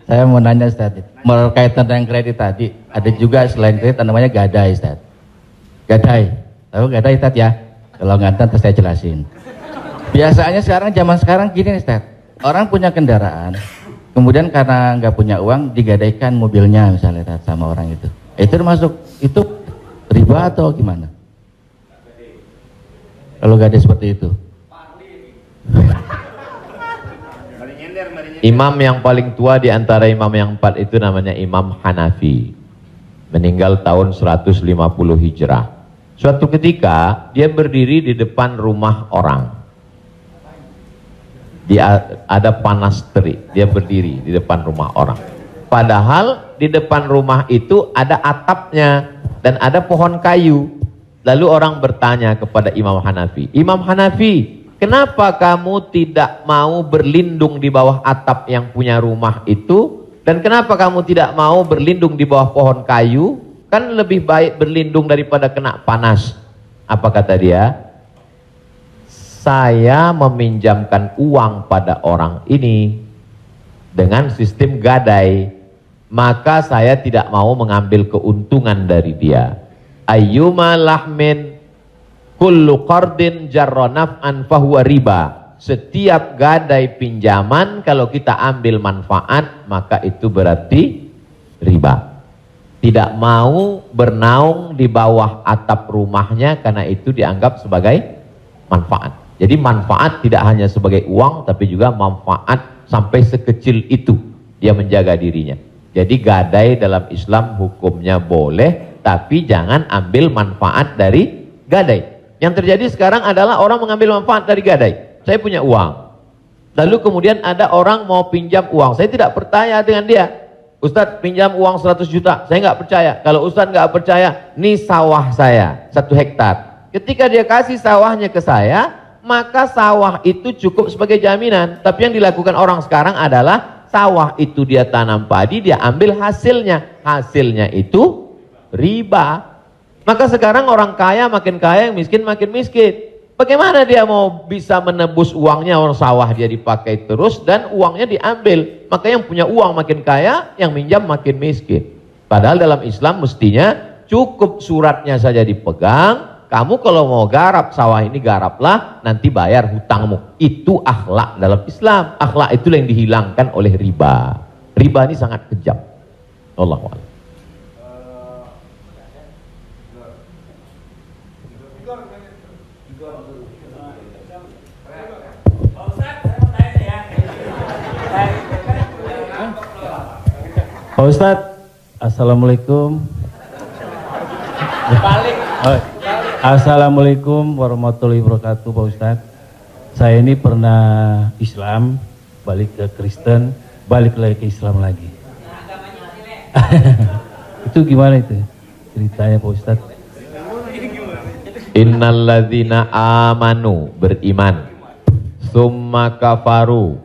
saya mau nanya Ustaz, berkaitan dengan kredit tadi, ada juga selain kredit namanya gadai Ustaz. Gadai. Tahu gadai Ustaz ya? Kalau nggak tahu saya jelasin. Biasanya zaman sekarang gini Ustaz. Orang punya kendaraan, kemudian karena nggak punya uang digadaikan mobilnya misalnya Ustaz, sama orang itu. Itu termasuk itu riba atau gimana? Kalau gadai seperti itu. Imam yang paling tua di antara imam yang 4 itu namanya Imam Hanafi. Meninggal tahun 150 Hijrah. Suatu ketika dia berdiri di depan rumah orang. Dia ada panas terik, dia berdiri di depan rumah orang. Padahal di depan rumah itu ada atapnya dan ada pohon kayu. Lalu orang bertanya kepada Imam Hanafi, Imam Hanafi, kenapa kamu tidak mau berlindung di bawah atap yang punya rumah itu? Dan kenapa kamu tidak mau berlindung di bawah pohon kayu? Kan lebih baik berlindung daripada kena panas. Apa kata dia? Saya meminjamkan uang pada orang ini dengan sistem gadai, maka saya tidak mau mengambil keuntungan dari dia. Ayyuma lahmin kullu qardin jarra naf'an fahuwa riba. Setiap gadai pinjaman kalau kita ambil manfaat maka itu berarti riba. Tidak mau bernaung di bawah atap rumahnya karena itu dianggap sebagai manfaat. Jadi manfaat tidak hanya sebagai uang tapi juga manfaat sampai sekecil itu dia menjaga dirinya. Jadi gadai dalam Islam hukumnya boleh, tapi jangan ambil manfaat dari gadai. Yang terjadi sekarang adalah orang mengambil manfaat dari gadai. Saya punya uang, lalu kemudian ada orang mau pinjam uang, saya tidak percaya dengan dia. Ustadz pinjam uang 100 juta, saya nggak percaya. Kalau Ustadz nggak percaya, ini sawah saya 1 hektar. Ketika dia kasih sawahnya ke saya, maka sawah itu cukup sebagai jaminan. Tapi yang dilakukan orang sekarang adalah sawah itu dia tanam padi, dia ambil hasilnya. Hasilnya itu riba. Maka sekarang orang kaya makin kaya, yang miskin makin miskin. Bagaimana dia mau bisa menebus uangnya, orang sawah dia dipakai terus dan uangnya diambil. Maka yang punya uang makin kaya, yang minjam makin miskin. Padahal dalam Islam mestinya cukup suratnya saja dipegang. Kamu kalau mau garap sawah ini garaplah, nanti bayar hutangmu. Itu akhlak dalam Islam. Akhlak itulah yang dihilangkan oleh riba. Riba ini sangat kejam. Allahu a'lam. Pak Ustadz, Assalamualaikum. Assalamualaikum warahmatullahi wabarakatuh Pak Ustadz. Saya ini pernah Islam, balik ke Kristen, balik lagi ke Islam lagi. Itu gimana itu ceritanya Pak Ustadz? Innalladzina amanu, beriman, summa kafaru,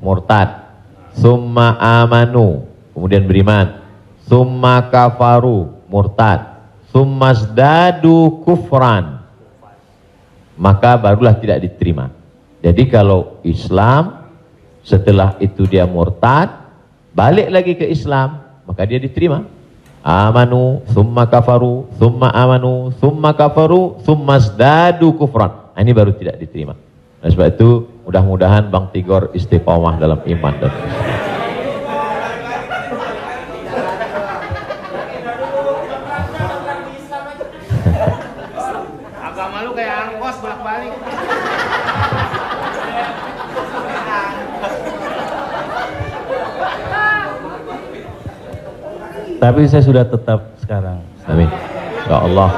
murtad, summa amanu, kemudian beriman, summa kafaru, murtad, summa zdadu kufran, maka barulah tidak diterima. Jadi kalau Islam setelah itu dia murtad, balik lagi ke Islam, maka dia diterima. Amanu, summa kafaru, summa amanu, summa kafaru, summa zdadu kufran. Nah, ini baru tidak diterima. Nah, sebab itu mudah-mudahan Bang Tigor istiqomah dalam iman dan Islam. Agama lu kayak angkos bolak-balik. Tapi saya sudah tetap sekarang. Amin. Insya Allah.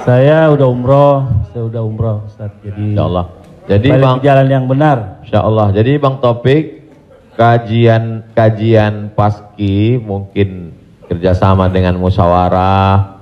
Saya udah umroh, Ustaz. Jadi Insya Allah. Jadi balik Bang, ke jalan yang benar. Insya Allah. Jadi Bang Taufik, kajian paski mungkin kerjasama dengan musyawarah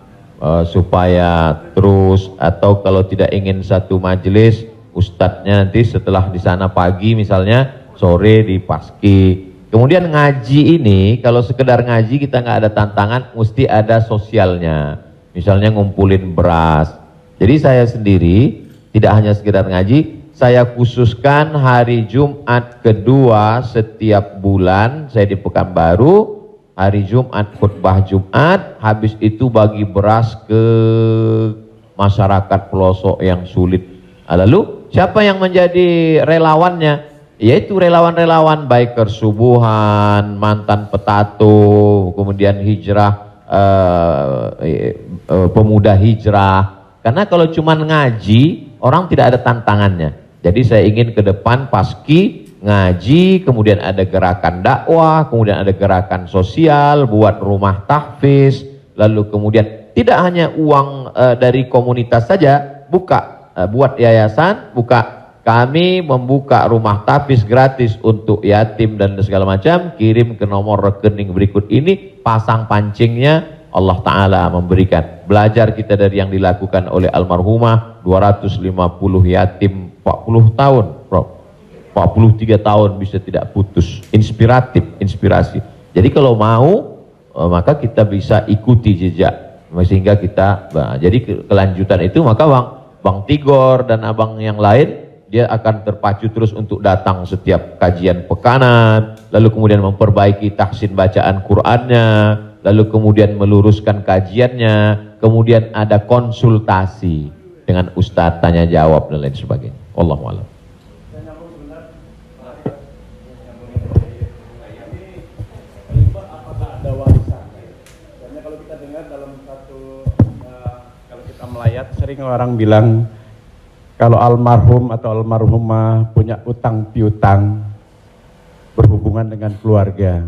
supaya terus, atau kalau tidak ingin satu majelis, ustadznya nanti setelah di sana pagi misalnya, sore di paski. Kemudian ngaji ini, kalau sekedar ngaji kita nggak ada tantangan, mesti ada sosialnya. Misalnya ngumpulin beras. Jadi saya sendiri tidak hanya sekedar ngaji, saya khususkan hari Jumat kedua setiap bulan, saya di Pekanbaru, hari Jumat khutbah Jumat, habis itu bagi beras ke masyarakat pelosok yang sulit. Lalu siapa yang menjadi relawannya? Yaitu relawan-relawan biker subuhan, mantan petato, kemudian hijrah, pemuda hijrah. Karena kalau cuma ngaji, orang tidak ada tantangannya. Jadi saya ingin ke depan paski ngaji, kemudian ada gerakan dakwah, kemudian ada gerakan sosial, buat rumah tahfiz, lalu kemudian tidak hanya uang dari komunitas saja, buka, buat yayasan, buka. Kami membuka rumah tahfiz gratis untuk yatim dan segala macam, kirim ke nomor rekening berikut ini, pasang pancingnya, Allah Ta'ala memberikan. Belajar kita dari yang dilakukan oleh almarhumah, 250 yatim 40 tahun, Prof. 43 tahun bisa tidak putus. Inspiratif, inspirasi. Jadi kalau mau, maka kita bisa ikuti jejak. Sehingga kita, jadi kelanjutan itu, maka Bang Tigor dan abang yang lain, dia akan terpacu terus untuk datang setiap kajian pekanan, lalu kemudian memperbaiki tahsin bacaan Qur'annya, lalu kemudian meluruskan kajiannya, kemudian ada konsultasi dengan ustadz, tanya jawab dan lain sebagainya. Wallahu a'lam. Apakah ada warisan? Karena kalau kita dengar dalam satu, kalau kita melayat, sering orang bilang kalau almarhum atau almarhumah punya utang piutang berhubungan dengan keluarga,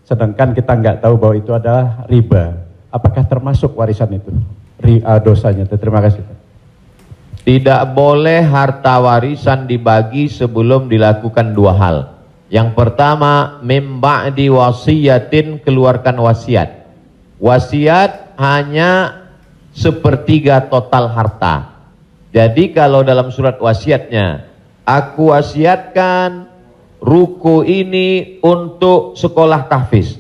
sedangkan kita nggak tahu bahwa itu adalah riba, apakah termasuk warisan itu dosanya? Terima kasih. Tidak boleh harta warisan dibagi sebelum dilakukan dua hal. Yang pertama, mim ba'di wasiyatin, keluarkan wasiat. Wasiat hanya sepertiga total harta. Jadi kalau dalam surat wasiatnya, aku wasiatkan ruko ini untuk sekolah tahfiz.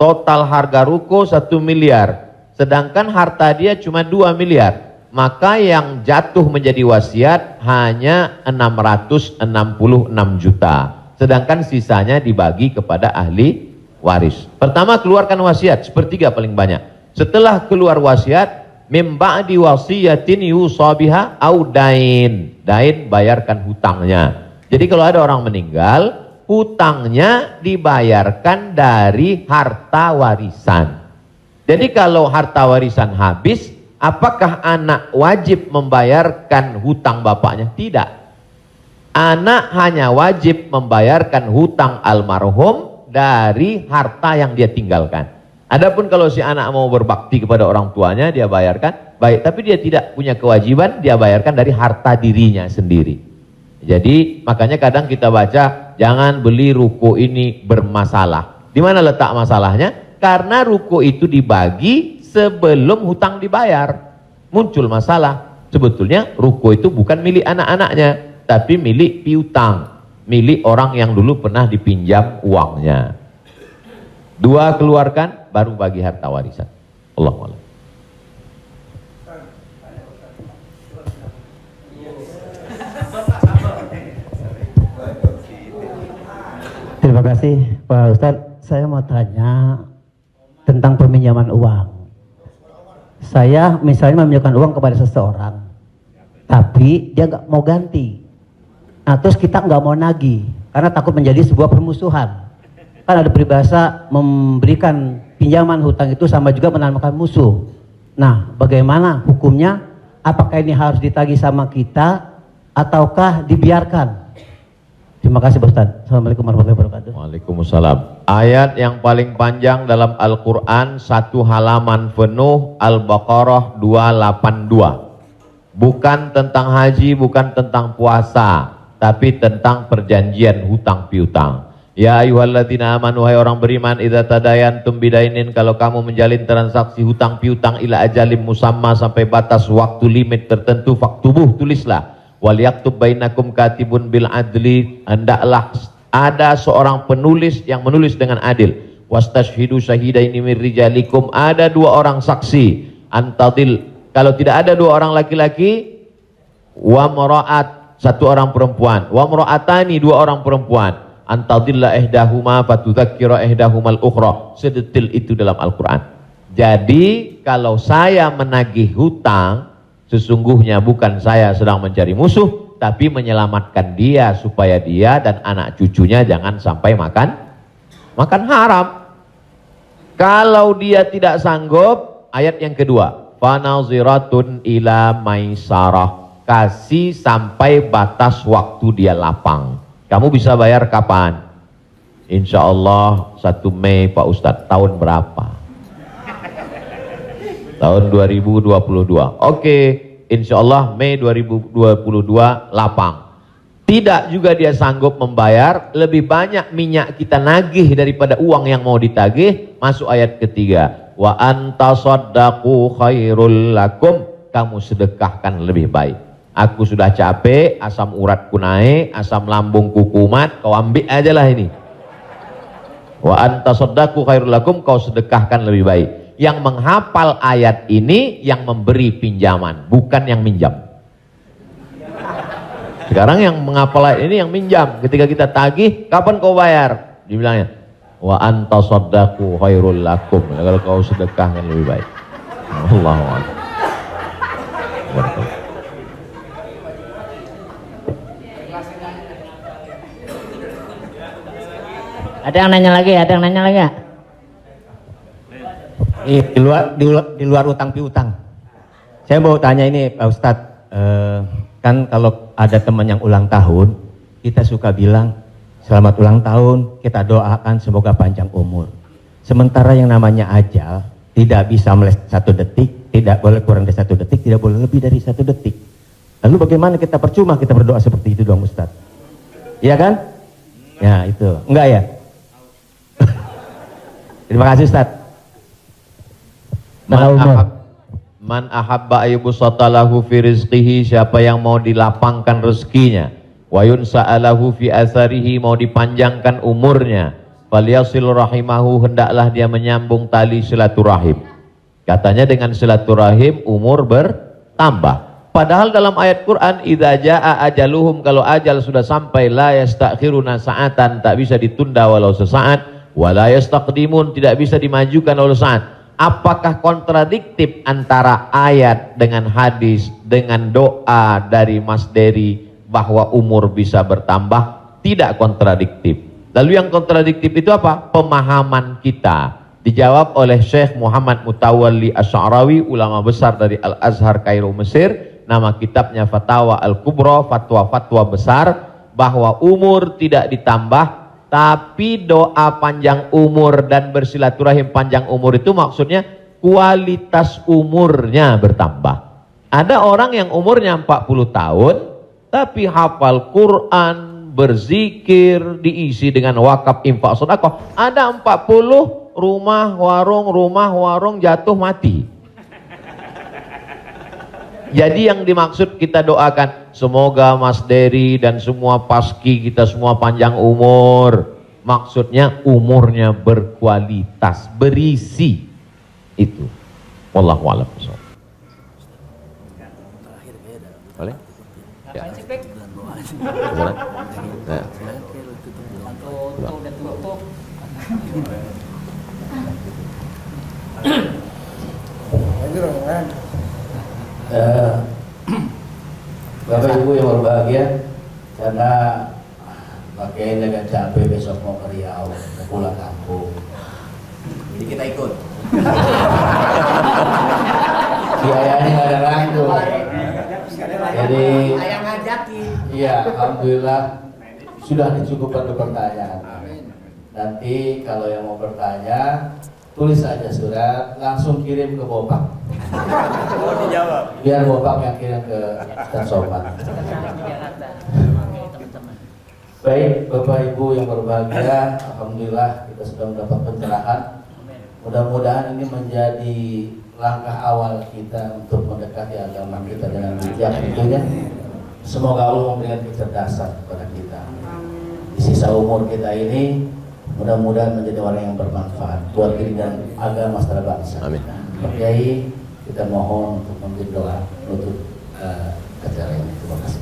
Total harga ruko 1 miliar. Sedangkan harta dia cuma 2 miliar. Maka yang jatuh menjadi wasiat hanya 666 juta. Sedangkan sisanya dibagi kepada ahli waris. Pertama, keluarkan wasiat, sepertiga paling banyak. Setelah keluar wasiat, mim ba'di wasiyatin yusabiha au dain. Dain, bayarkan hutangnya. Jadi kalau ada orang meninggal, hutangnya dibayarkan dari harta warisan. Jadi kalau harta warisan habis, apakah anak wajib membayarkan hutang bapaknya? Tidak. Anak hanya wajib membayarkan hutang almarhum dari harta yang dia tinggalkan. Adapun kalau si anak mau berbakti kepada orang tuanya, dia bayarkan, baik, tapi dia tidak punya kewajiban, dia bayarkan dari harta dirinya sendiri. Jadi makanya kadang kita baca, jangan beli ruko ini bermasalah. Di mana letak masalahnya? Karena ruko itu dibagi sebelum hutang dibayar. Muncul masalah. Sebetulnya ruko itu bukan milik anak-anaknya, tapi milik piutang. milik orang yang dulu pernah dipinjam uangnya. 2 keluarkan, baru bagi harta warisan. Allahu a'lam. Terima kasih Pak Ustadz. Saya mau tanya tentang peminjaman uang. Saya misalnya meminjamkan uang kepada seseorang, tapi dia nggak mau ganti. Nah terus kita nggak mau nagih karena takut menjadi sebuah permusuhan. Kan ada peribahasa memberikan pinjaman hutang itu sama juga menanamkan musuh. Nah bagaimana hukumnya? Apakah ini harus ditagih sama kita ataukah dibiarkan? Terima kasih Pak Ustadz. Assalamualaikum warahmatullahi wabarakatuh. Waalaikumsalam. Ayat yang paling panjang dalam Al-Quran, 1 halaman penuh, Al-Baqarah 282. Bukan tentang haji, bukan tentang puasa, tapi tentang perjanjian hutang piutang. Ya ayyuhalladzina amanu, hai orang beriman, idza tadayantum bidainin, kalau kamu menjalin transaksi hutang piutang ila ajalim musamma, sampai batas waktu limit tertentu, faktubuh, tulislah. Wal yaktub bainakum katibun bil adli, hendaklah ada seorang penulis yang menulis dengan adil. Wastashhidu syahidaini min rijalikum, ada 2 orang saksi. Antadil, kalau tidak ada 2 orang laki-laki, wa maraat, 1 orang perempuan, wa maraatani, 2 orang perempuan. Antadilla ihdahuma fatudzakkira ihdahumal ukhra. Sedetil itu dalam Al-Quran. Jadi kalau saya menagih hutang, sesungguhnya bukan saya sedang mencari musuh, tapi menyelamatkan dia supaya dia dan anak cucunya jangan sampai makan haram. Kalau dia tidak sanggup, ayat yang kedua, fanaziratun ila maisarah, kasih sampai batas waktu dia lapang. Kamu bisa bayar kapan? Insya Allah 1 Mei Pak Ustadz. Tahun berapa? Tahun 2022. Oke, insya Allah Mei 2022 lapang. Tidak juga dia sanggup membayar, lebih banyak minyak kita nagih daripada uang yang mau ditagih. Masuk ayat ketiga, wa antasaddaqu khairul lakum, kamu sedekahkan lebih baik. Aku sudah capek, asam uratku naik, asam lambungku kumat, kau ambil aja lah ini. Wa antasaddaqu khairul lakum, kau sedekahkan lebih baik. Yang menghafal ayat ini yang memberi pinjaman, bukan yang minjam. Sekarang yang menghafal ayat ini yang minjam. Ketika kita tagih, kapan kau bayar? Dibilangnya, wa antasaddaqu khairul lakum, kalau kau sedekahkan lebih baik. Allahu akbar. Ada yang nanya lagi? Ada yang nanya lagi ya? Di luar utang piutang. Saya mau tanya ini Pak Ustadz, kan kalau ada teman yang ulang tahun, kita suka bilang selamat ulang tahun, kita doakan semoga panjang umur. Sementara yang namanya ajal tidak bisa meleset 1 detik, tidak boleh kurang dari 1 detik, tidak boleh lebih dari 1 detik. Lalu bagaimana kita percuma kita berdoa seperti itu dong Ustadz? Iya kan? Ya itu, enggak ya? Terima kasih Ustadz. Man ahabba ayyubsatalahu fi rizqihi, siapa yang mau dilapangkan rezekinya, wa yunsa'alahu fi atharihi, mau dipanjangkan umurnya, falyasil rahimahu, hendaklah dia menyambung tali silaturahim. Katanya dengan silaturahim umur bertambah. Padahal dalam ayat Quran, idza jaa ajaluhum, kalau ajal sudah sampai, la yastakhiruna sa'atan, tak bisa ditunda walau sesaat, wa la yastaqdimun, tidak bisa dimajukan walau saat. Apakah kontradiktif antara ayat dengan hadis dengan doa dari Mas Dery bahwa umur bisa bertambah? Tidak kontradiktif. Lalu yang kontradiktif itu apa? Pemahaman kita. Dijawab oleh Syekh Muhammad Mutawalli Asy'arawi, ulama besar dari Al-Azhar Kairo Mesir. Nama kitabnya Fatawa Al-Kubra, fatwa-fatwa besar, bahwa umur tidak ditambah, tapi doa panjang umur dan bersilaturahim panjang umur itu maksudnya kualitas umurnya bertambah. Ada orang yang umurnya 40 tahun tapi hafal Quran, berzikir, diisi dengan wakaf, infak, sedekah. Ada 40 rumah warung jatuh mati. Jadi yang dimaksud kita doakan, semoga Mas Dery dan semua paski kita semua panjang umur. Maksudnya umurnya berkualitas, berisi. Itu. Wallahu a'lam. Boleh? Ya. Bapak Ibu yang berbahagia, karena pakai dengan capek besok mau ke Riau, mau pulang kampung, jadi kita ikut. Biayanya nggak ada lain tuh. Jadi, iya, alhamdulillah sudah dicukupkan untuk pertanyaan. Nanti kalau yang mau bertanya, tulis aja surat, langsung kirim ke Bopak. Biar Bopak yang kirim ke Ustaz Somad. Baik, Bapak Ibu yang berbahagia, alhamdulillah kita sudah mendapat pencerahan. Mudah-mudahan ini menjadi langkah awal kita untuk mendekati agama kita dengan bijak tentunya. Semoga Allah memberikan kecerdasan kepada kita. Di sisa umur kita ini, mudah-mudahan menjadi orang yang bermanfaat buat diri dan agama secara bangsa. Amin. Pak Kiai, kita mohon untuk memberi doa untuk acara ini. Terima kasih.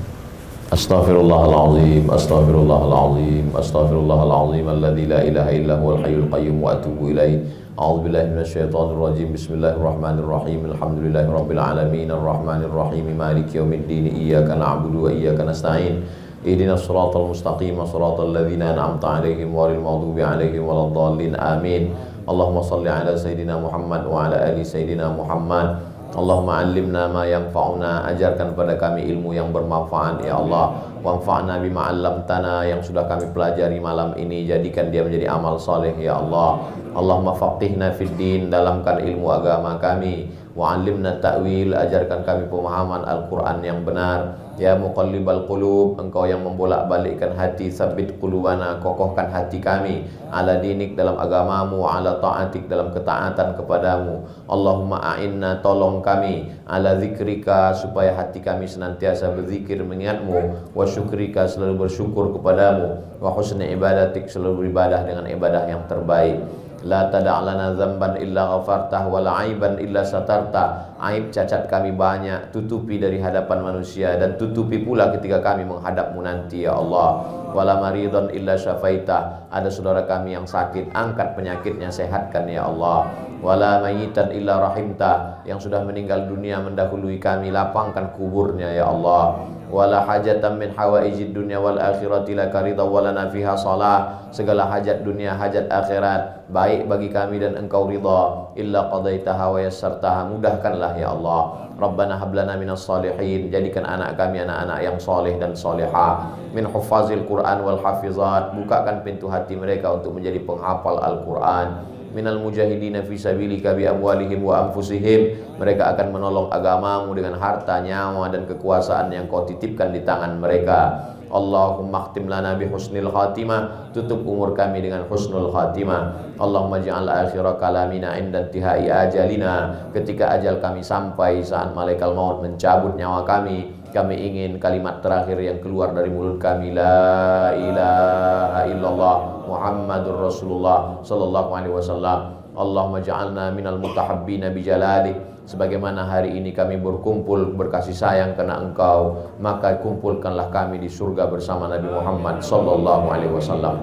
Astaghfirullahaladzim, astaghfirullahaladzim, astaghfirullahaladzim, alladzi la ilaha illa huwal hayyul qayyum wa atubu ilaih. A'udzubillahi minasyaitonir rajim. Bismillahirrahmanirrahim. Alhamdulillahirabbil alamin, arrahmanirrahim, maliki yaumiddin. Iyyaka na'budu wa iyyaka nasta'in. Ihdinas siratal mustaqim, siratal ladzina an'amta 'alaihim ghairil maghdubi 'alaihim waladdallin. Amin. Allahumma shalli ala sayidina Muhammad wa ala ali sayidina Muhammad. Allahumma 'allimna ma yanfa'una, ajarkan pada kami ilmu yang bermanfaat ya Allah. Wanfa'na bima 'allamtana, yang sudah kami pelajari malam ini jadikan dia menjadi amal saleh ya Allah. Allahumma faqihna fid din, dalamkan ilmu agama kami. Wa 'allimna ta'wil, ajarkan kami pemahaman Al-Qur'an yang benar. Ya muqallibal qulub, engkau yang membolak-balikkan hati, sabbit qulubana, kokohkan hati kami ala dinik, dalam agamamu, ala ta'atik, dalam ketaatan kepadamu. Allahumma a'inna, tolong kami ala zikrika, supaya hati kami senantiasa berzikir mengingatmu, wa syukrika, selalu bersyukur kepadamu, wa husni ibadatik, selalu beribadah dengan ibadah yang terbaik. La tada'lana zamban illa ghafartah, wa la aiban illa satartah. Aib cacat kami banyak, tutupi dari hadapan manusia, dan tutupi pula ketika kami menghadapmu nanti ya Allah. Wala maridhan illa syafaitah, ada saudara kami yang sakit, angkat penyakitnya, sehatkan ya Allah. Wala mayitan illa rahimtah, yang sudah meninggal dunia mendahului kami, lapangkan kuburnya ya Allah. Wala hajatan min hawaijid dunya wal akhirati laka ridha walana fiha salah, segala hajat dunia hajat akhirat baik bagi kami dan engkau ridha, illa qadaitaha wa yassartaha, mudahkanlah ya Allah. Rabbana hablana minas salihin, jadikan anak kami anak-anak yang soleh dan solehah, min hufazil Quran wal hafizat, bukakan pintu hati mereka untuk menjadi penghafal Al-Quran. Minal mujahidina fi sabilika bi amwalihim wa anfusihim, mereka akan menolong agamamu dengan harta, nyawa dan kekuasaan yang kau titipkan di tangan mereka. Allahumma khtim lana bi husnil khatimah, tutup umur kami dengan husnul khatimah. Allahumma ja'al akhira kalamina inda intihai ajalina, ketika ajal kami sampai, saat malaikat maut mencabut nyawa kami ingin kalimat terakhir yang keluar dari mulut kami, la ilaha illallah Muhammadur Rasulullah sallallahu alaihi wasallam. Allahumma ja'alna minal mutahabbina bijalalik, sebagaimana hari ini kami berkumpul berkasih sayang karena engkau, maka kumpulkanlah kami di surga bersama Nabi Muhammad sallallahu alaihi wasallam.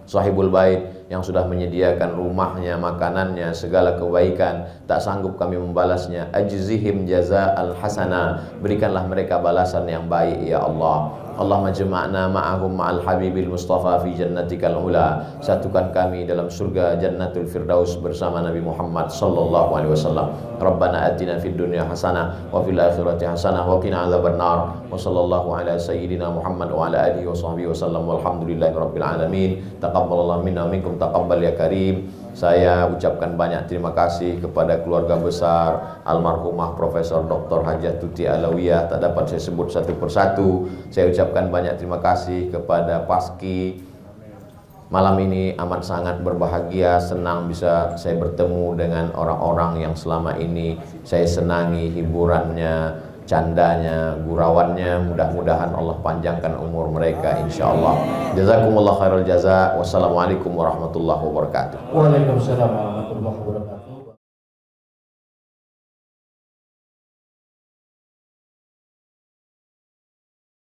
Sahibul bait yang sudah menyediakan rumahnya, makanannya, segala kebaikan, tak sanggup kami membalasnya. Ajzihim jaza'al hasanah, berikanlah mereka balasan yang baik ya Allah. Allahumma jama'na ma'ahum ma'al habibil mustafa fi jannatikal ula, satukan kami dalam surga jannatul firdaus bersama Nabi Muhammad sallallahu alaihi wasallam. Rabbana atina fid dunya hasanah wa fil akhirati hasanah wa qina adzabannar. Wa sallallahu ala sayyidina Muhammad wa ala alihi wa sahbihi wasallam, walhamdulillahi rabbil alamin. Taqabbalallahu minna minkum, taqabbal ya karim. Saya ucapkan banyak terima kasih kepada keluarga besar almarhumah Profesor Dr. Hajah Tuti Alawiyah, tak dapat saya sebut satu persatu. Saya ucapkan banyak terima kasih kepada Paski. Malam ini amat sangat berbahagia, senang bisa saya bertemu dengan orang-orang yang selama ini saya senangi hiburannya, candanya, gurauannya, mudah-mudahan Allah panjangkan umur mereka insyaallah. Jazakumullah khairal jaza. Wassalamualaikum warahmatullahi wabarakatuh. Waalaikumsalam warahmatullahi wabarakatuh.